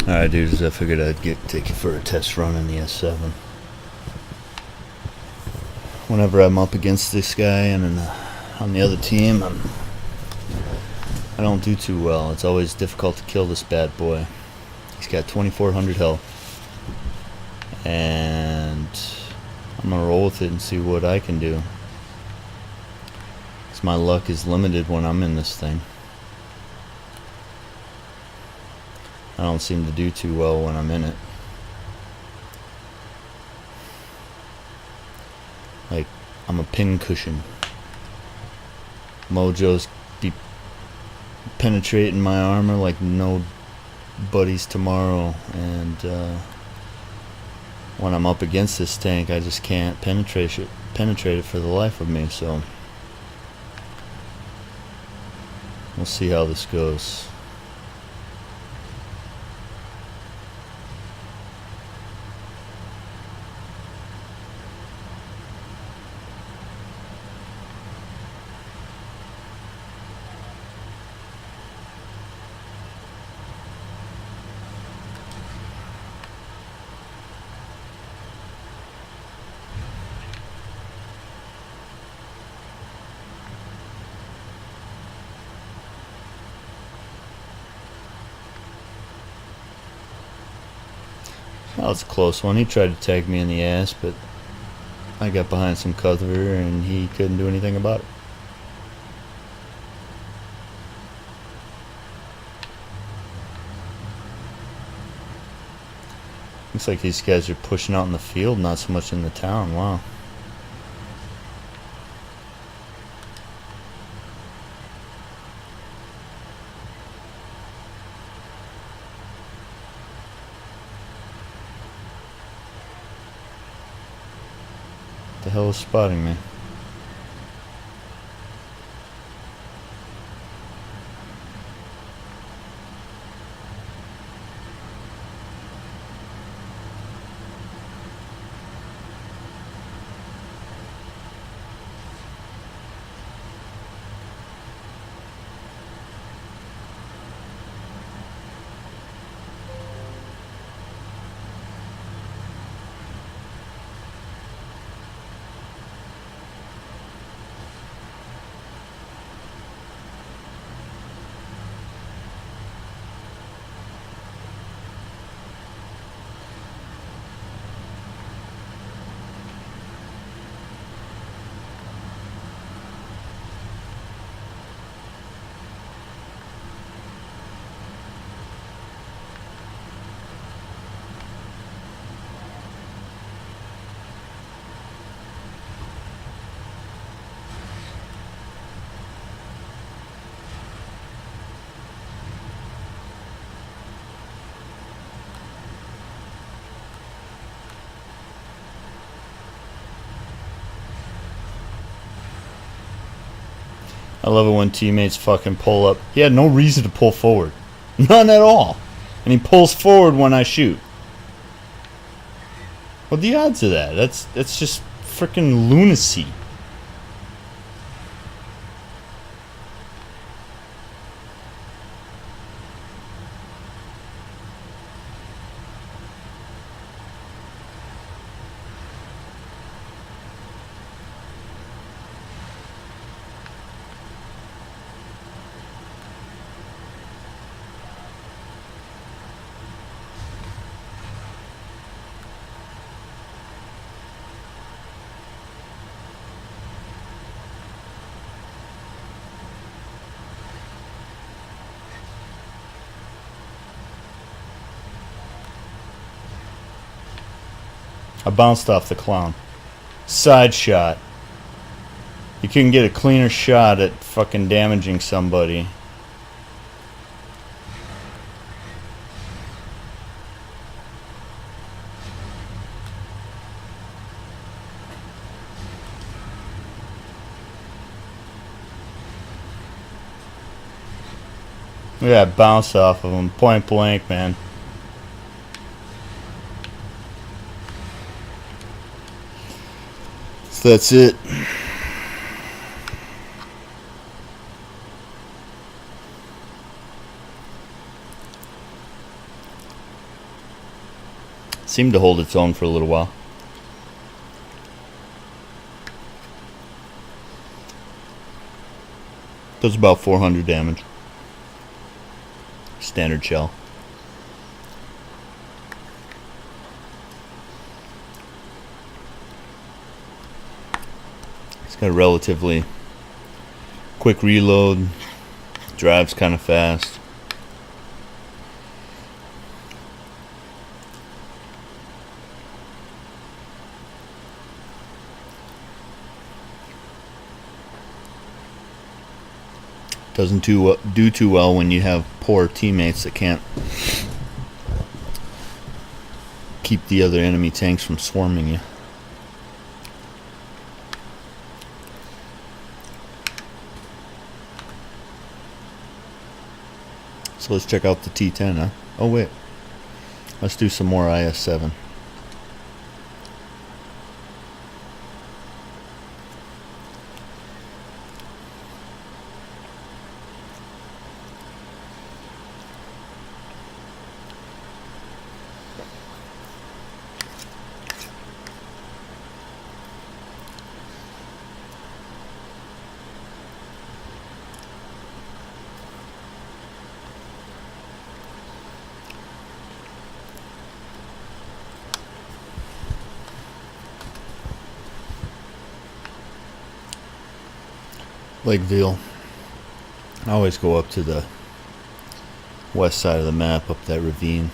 Alright, dudes, I figured I'd take you for a test run in the IS7. Whenever I'm up against this guy and on the other team, I don't do too well. It's always difficult to kill this bad boy. He's got 2,400 health. And I'm gonna roll with it and see what I can do. Because my luck is limited when I'm in this thing. I don't seem to do too well when I'm in it. Like, I'm a pin cushion. Mojo's be penetrating my armor like no buddies tomorrow, and when I'm up against this tank, I just can't penetrate it for the life of me. So we'll see how this goes. That was a close one. He tried to tag me in the ass, but I got behind some cover and he couldn't do anything about it. Looks like these guys are pushing out in the field, not so much in the town. Wow. The hell is spotting me? I love it when teammates fucking pull up. He had no reason to pull forward. None at all. And he pulls forward when I shoot. What are the odds of that? That's just freaking lunacy. I bounced off the clown. Side shot. You couldn't get a cleaner shot at fucking damaging somebody. Look at that bounce off of him. Point blank, man. So that's it. Seemed to hold its own for a little while. Does about 400 damage. Standard shell. It's got a relatively quick reload. Drives kind of fast. Doesn't do too well when you have poor teammates that can't keep the other enemy tanks from swarming you. So let's check out the T10, huh? Oh wait, let's do some more IS7. Lakeville. I always go up to the west side of the map, up that ravine.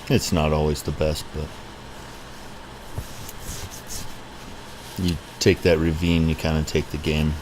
It's not always the best, but you take that ravine, you kind of take the game.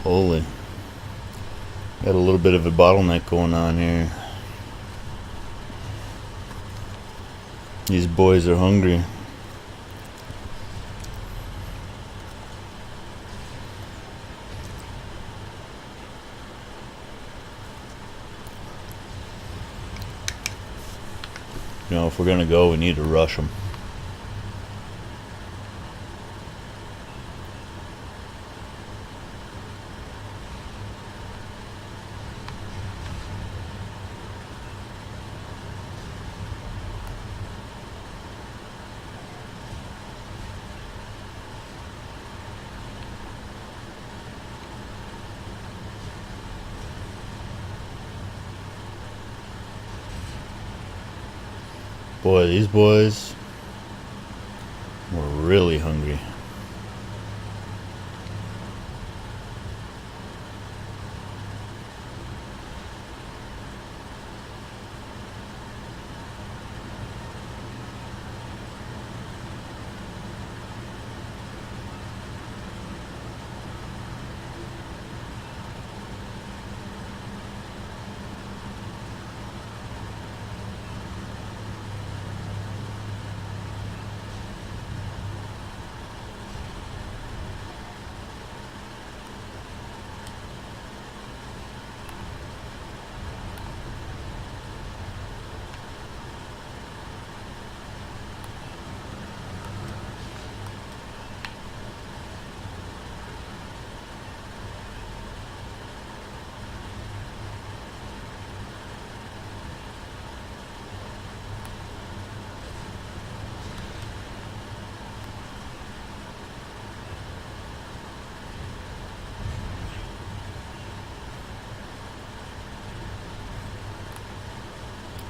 Holy. Got a little bit of a bottleneck going on here. These boys are hungry. You know, if we're gonna go, we need to rush them. Boy, these boys were really hungry.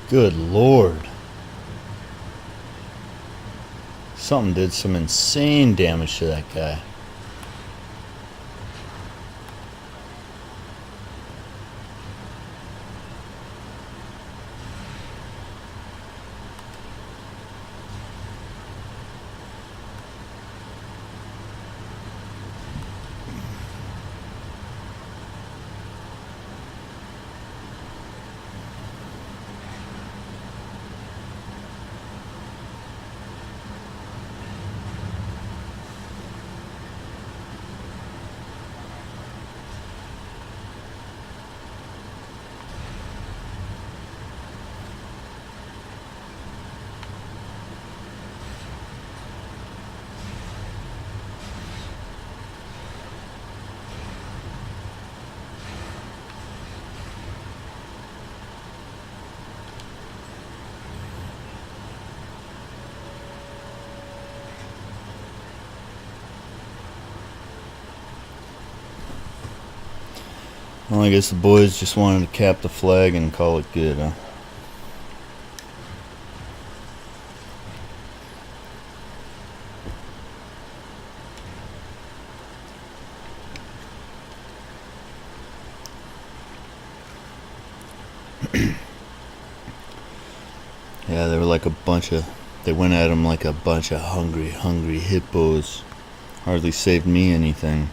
Good Lord. Something did some insane damage to that guy. Well, I guess the boys just wanted to cap the flag and call it good, huh? Yeah, they were like a bunch of... They went at him like a bunch of hungry hippos. Hardly saved me anything.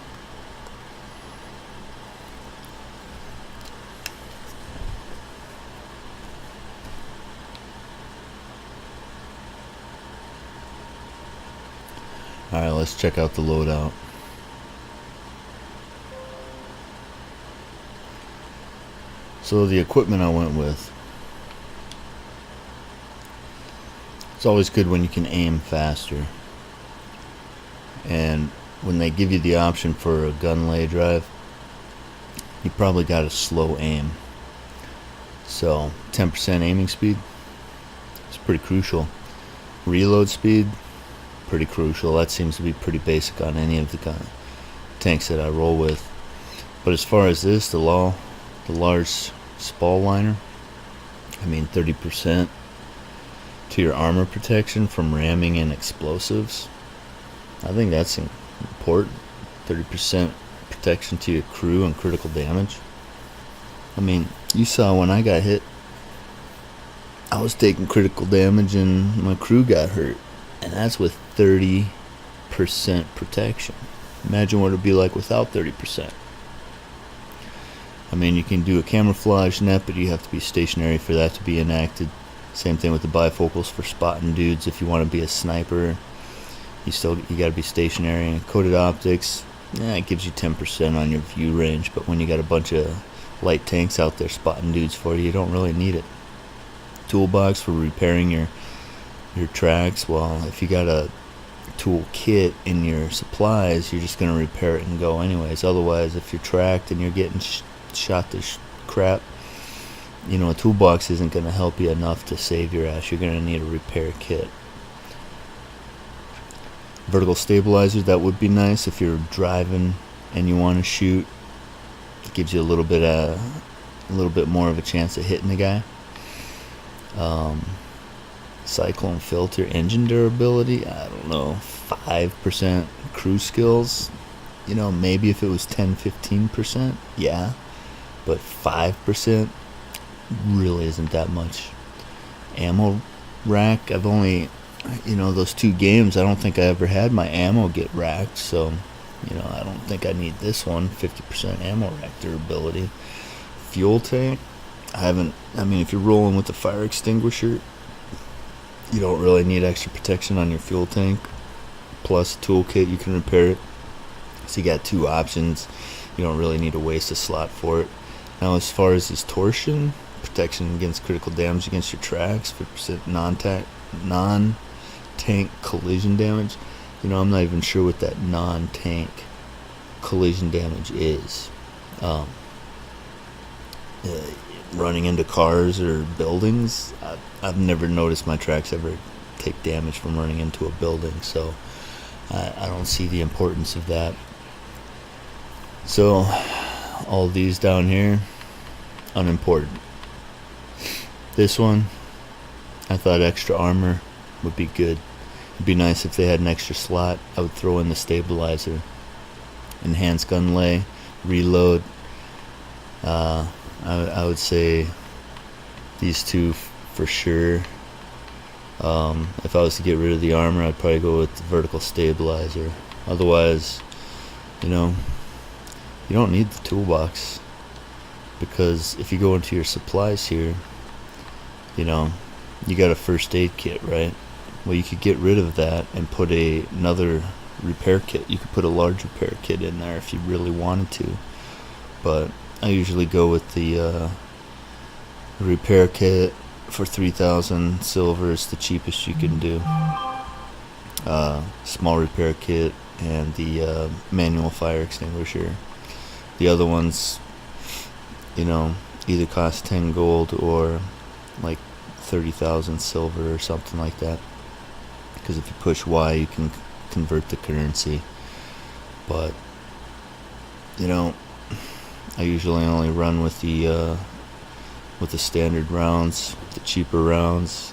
Alright, let's check out the loadout. So the equipment I went with. It's always good when you can aim faster. And when they give you the option for a gun lay drive, you probably got a slow aim. So 10% aiming speed is pretty crucial. Reload speed, pretty crucial. That seems to be pretty basic on any of the tanks that I roll with. But as far as this, the large spall liner, I mean 30% to your armor protection from ramming and explosives. I think that's important. 30% protection to your crew and critical damage. I mean, you saw when I got hit, I was taking critical damage and my crew got hurt. And that's with 30% protection. Imagine what it would be like without 30%. I mean, you can do a camouflage net, but you have to be stationary for that to be enacted. Same thing with the bifocals for spotting dudes. If you want to be a sniper, you got to be stationary. And coated optics, it gives you 10% on your view range, but when you got a bunch of light tanks out there spotting dudes for you, you don't really need it. Toolbox for repairing your tracks. Well, if you got a tool kit in your supplies, you're just going to repair it and go anyways. Otherwise, if you're tracked and you're getting shot to crap, a toolbox isn't going to help you enough to save your ass. You're going to need a repair kit. Vertical stabilizers, that would be nice if you're driving and you want to shoot. It gives you a little bit more of a chance of hitting the guy. Cyclone filter, engine durability, I don't know, 5% crew skills. Maybe if it was 10-15%, yeah, but 5% really isn't that much. Ammo rack, I've only, those 2 games, I don't think I ever had my ammo get racked, so I don't think I need this one. 50% ammo rack durability. Fuel tank, if you're rolling with the fire extinguisher, you don't really need extra protection on your fuel tank. Plus toolkit, you can repair it. So you got 2 options. You don't really need to waste a slot for it. Now as far as this torsion, protection against critical damage against your tracks, 50% non-tank collision damage. I'm not even sure what that non-tank collision damage is. Running into cars or buildings, I've never noticed my tracks ever take damage from running into a building, so I don't see the importance of that. So all these down here, unimportant. This one, I thought extra armor would be good. It'd be nice if they had an extra slot. I would throw in the stabilizer, enhanced gun lay, reload. I would say these two for sure. If I was to get rid of the armor, I'd probably go with the vertical stabilizer. Otherwise, you don't need the toolbox, because if you go into your supplies here, you got a first aid kit, right? Well, you could get rid of that and put another repair kit. You could put a large repair kit in there if you really wanted to, but I usually go with the repair kit for 3,000 silver. Is the cheapest you can do. Small repair kit and the manual fire extinguisher. The other ones, either cost 10 gold or like 30,000 silver or something like that. Because if you push Y, you can convert the currency. But I usually only run with the standard rounds, the cheaper rounds,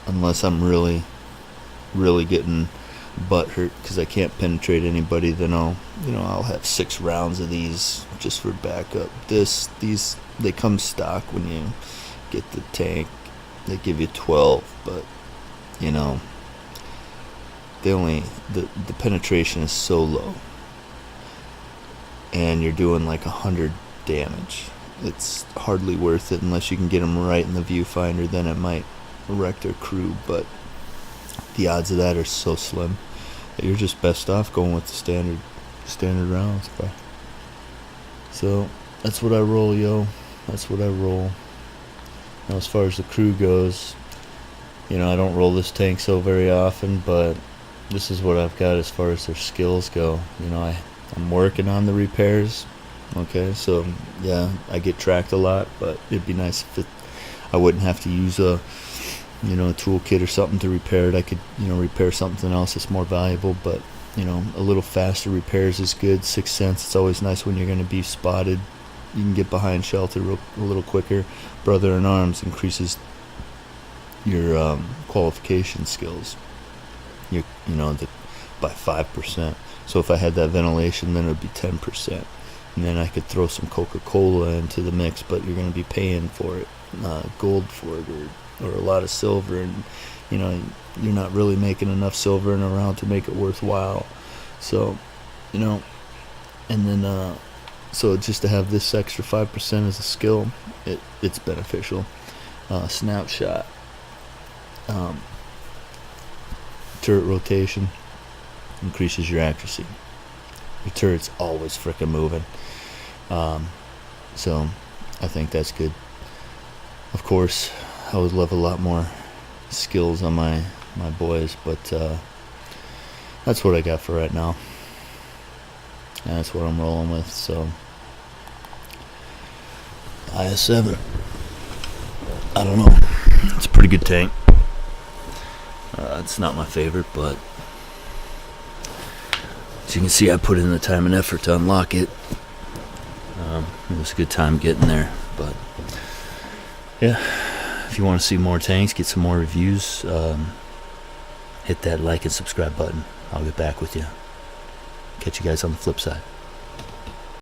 unless I'm really getting butt hurt because I can't penetrate anybody. Then I'll have 6 rounds of these just for backup. These they come stock when you get the tank. They give you 12, but the penetration is so low, and you're doing like 100 damage. It's hardly worth it unless you can get them right in the viewfinder. Then it might wreck their crew, but the odds of that are so slim that you're just best off going with the standard rounds, bro. So that's what I roll, yo. That's what I roll. Now, as far as the crew goes, I don't roll this tank so very often, but this is what I've got as far as their skills go. I'm working on the repairs. Okay, so yeah, I get tracked a lot, but it'd be nice if I wouldn't have to use a toolkit or something to repair it. I could repair something else that's more valuable, but a little faster repairs is good. 6 cents. It's always nice when you're going to be spotted. You can get behind shelter a little quicker. Brother in Arms increases your qualification skills. By 5%. So if I had that ventilation, then it would be 10%. And then I could throw some Coca-Cola into the mix, but you're going to be paying for it, gold for it, or a lot of silver, and you're not really making enough silver in a round to make it worthwhile. So and then so just to have this extra 5% as a skill, it's beneficial. Snapshot, turret rotation increases your accuracy. Your turret's always frickin' moving. So I think that's good. Of course, I would love a lot more skills on my boys, but that's what I got for right now. And that's what I'm rolling with. So IS7, I don't know. It's a pretty good tank. It's not my favorite, but as you can see, I put in the time and effort to unlock it. It was a good time getting there, but yeah, if you want to see more tanks, get some more reviews, hit that like and subscribe button. I'll get back with you. Catch you guys on the flip side.